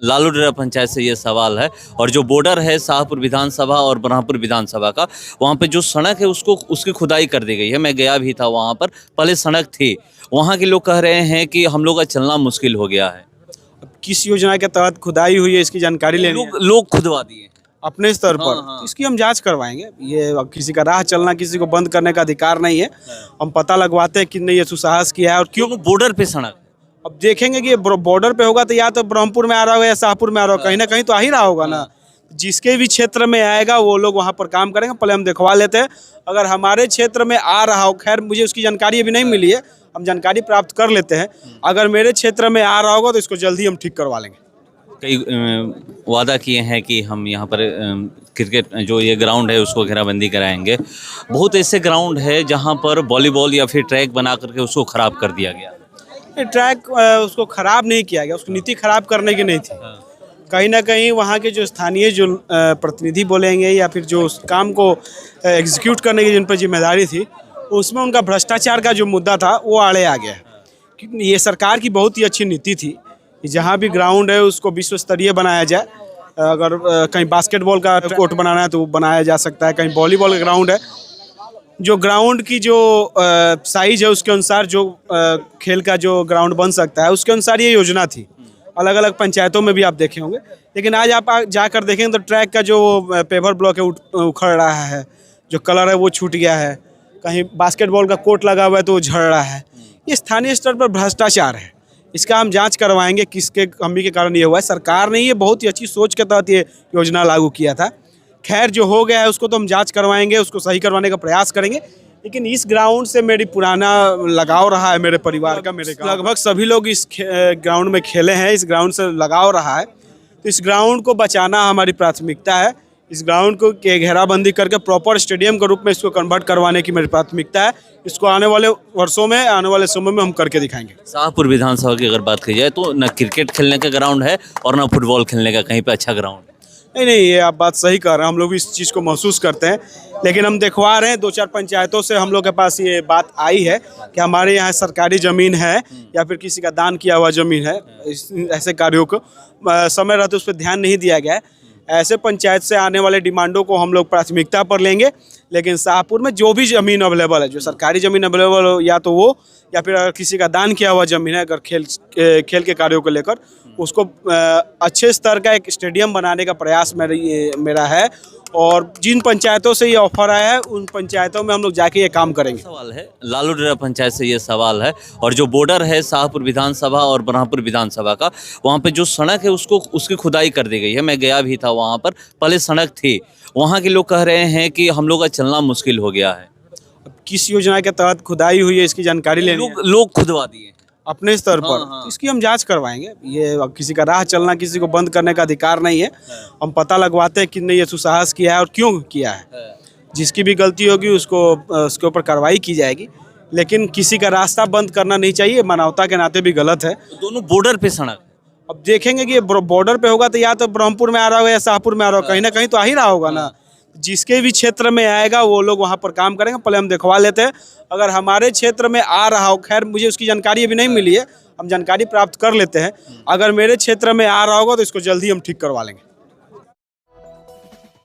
लालू डेरा पंचायत से ये सवाल है। और जो बॉर्डर है शाहपुर विधानसभा और ब्रह्मपुर विधानसभा का, वहाँ पे जो सड़क है उसकी खुदाई कर दी गई है। मैं गया भी था वहाँ पर, पहले सड़क थी। वहाँ के लोग कह रहे हैं कि हम लोग का चलना मुश्किल हो गया है। किस योजना के तहत खुदाई हुई है इसकी जानकारी लेनी है। लोग खुदवा दिए अपने स्तर पर। हाँ। तो इसकी हम जांच करवाएंगे। ये अब किसी का राह चलना किसी को बंद करने का अधिकार नहीं है। हम पता लगवाते हैं कि नहीं ये सुसाहस किया है और क्यों। बॉर्डर पे सड़क। अब देखेंगे कि बॉर्डर पे होगा तो या तो ब्रह्मपुर में आ रहा होगा या शाहपुर में आ रहा होगा, कहीं ना कहीं तो आ ही रहा होगा ना। जिसके भी क्षेत्र में आएगा वो लोग वहाँ पर काम करेंगे। पहले हम दिखवा लेते हैं, अगर हमारे क्षेत्र में आ रहा हो, खैर मुझे उसकी जानकारी अभी नहीं मिली है, हम जानकारी प्राप्त कर लेते हैं। अगर मेरे क्षेत्र में आ रहा होगा तो इसको जल्दी हम ठीक करवा लेंगे। कई वादा किए हैं कि हम यहाँ पर क्रिकेट जो ये ग्राउंड है उसको घेराबंदी कराएंगे। बहुत ऐसे ग्राउंड है जहाँ पर वॉलीबॉल या फिर ट्रैक बना करके उसको ख़राब कर दिया गया। ट्रैक उसको ख़राब नहीं किया गया, उसकी नीति ख़राब करने की नहीं थी। कहीं ना कहीं वहाँ के जो स्थानीय जो प्रतिनिधि बोलेंगे या फिर जो उस काम को एग्जीक्यूट करने की जिन पर जिम्मेदारी थी, उसमें उनका भ्रष्टाचार का जो मुद्दा था वो आड़े आ गया। क्योंकि ये सरकार की बहुत ही अच्छी नीति थी कि जहाँ भी ग्राउंड है उसको विश्व स्तरीय बनाया जाए। अगर कहीं बास्केटबॉल का कोर्ट बनाना है तो वो बनाया जा सकता है, कहीं वॉलीबॉल का ग्राउंड है, जो ग्राउंड की जो साइज है उसके अनुसार जो खेल का जो ग्राउंड बन सकता है उसके अनुसार ये योजना थी। अलग अलग पंचायतों में भी आप देखे होंगे। लेकिन आज आप जाकर देखेंगे तो ट्रैक का जो पेवर ब्लॉक है उखड़ रहा है, जो कलर है वो छूट गया है, कहीं बास्केटबॉल का कोर्ट लगा हुआ है तो वो झड़ रहा है। ये स्थानीय स्तर पर भ्रष्टाचार है। इसका हम जांच करवाएंगे किसके कमी के कारण ये हुआ है। सरकार ने ये बहुत ही अच्छी सोच के तहत ये योजना लागू किया था। खैर जो हो गया है उसको तो हम जांच करवाएंगे, उसको सही करवाने का प्रयास करेंगे। लेकिन इस ग्राउंड से मेरी पुराना लगाव रहा है, मेरे परिवार का, मेरे लगभग सभी लोग इस ग्राउंड में खेले हैं, इस ग्राउंड से लगाव रहा है। तो इस ग्राउंड को बचाना हमारी प्राथमिकता है। इस ग्राउंड को घेराबंदी करके प्रॉपर स्टेडियम के रूप में इसको कन्वर्ट करवाने की मेरी प्राथमिकता है। इसको आने वाले वर्षों में, आने वाले समय में हम करके दिखाएंगे। शाहपुर विधानसभा की अगर बात की जाए तो न क्रिकेट खेलने का ग्राउंड है और न फुटबॉल खेलने का कहीं पे अच्छा ग्राउंड है। नहीं, ये आप बात सही कर रहे हैं। हम लोग भी इस चीज़ को महसूस करते हैं। लेकिन हम दिखवा रहे हैं, 2-4 पंचायतों से हम लोग के पास ये बात आई है कि हमारे यहाँ सरकारी ज़मीन है या फिर किसी का दान किया हुआ ज़मीन है। ऐसे कार्यों को समय रहते उस पर ध्यान नहीं दिया गया है। ऐसे पंचायत से आने वाले डिमांडों को हम लोग प्राथमिकता पर लेंगे। लेकिन शाहपुर में जो भी ज़मीन अवेलेबल है, जो सरकारी ज़मीन अवेलेबल हो, या तो वो या फिर अगर किसी का दान किया हुआ ज़मीन है, अगर खेल के कार्यों को लेकर उसको अच्छे स्तर का एक स्टेडियम बनाने का प्रयास मेरा है। और जिन पंचायतों से ये ऑफर आया है उन पंचायतों में हम लोग जाके ये काम करेंगे। सवाल है लालू डेरा पंचायत से ये सवाल है। और जो बॉर्डर है शाहपुर विधानसभा और ब्रह्मपुर विधानसभा का, वहाँ पे जो सड़क है उसकी खुदाई कर दी गई है। मैं गया भी था वहाँ पर, पहले सड़क थी। वहाँ के लोग कह रहे हैं कि हम लोग का चलना मुश्किल हो गया है। अब किस योजना के तहत खुदाई हुई है इसकी जानकारी लेनी है। लोग खुदवा दिए अपने स्तर पर। हाँ। इसकी हम जांच करवाएंगे। ये अब किसी का राह चलना किसी को बंद करने का अधिकार नहीं है। हम पता लगवाते हैं कि नहीं ये सुसाहस किया है और क्यों किया है। जिसकी भी गलती होगी उसके ऊपर कार्रवाई की जाएगी। लेकिन किसी का रास्ता बंद करना नहीं चाहिए, मानवता के नाते भी गलत है। दोनों बॉर्डर पे सड़क। अब देखेंगे कि बॉर्डर पे होगा तो या तो ब्रह्मपुर में आ रहा होगा या शाहपुर में आ रहा होगा, कहीं ना कहीं तो आ ही रहा होगा ना। जिसके भी क्षेत्र में आएगा वो लोग वहाँ पर काम करेंगे। पहले हम दिखवा लेते हैं, अगर हमारे क्षेत्र में आ रहा हो, खैर मुझे उसकी जानकारी अभी नहीं मिली है, हम जानकारी प्राप्त कर लेते हैं। अगर मेरे क्षेत्र में आ रहा होगा तो इसको जल्दी हम ठीक करवा लेंगे।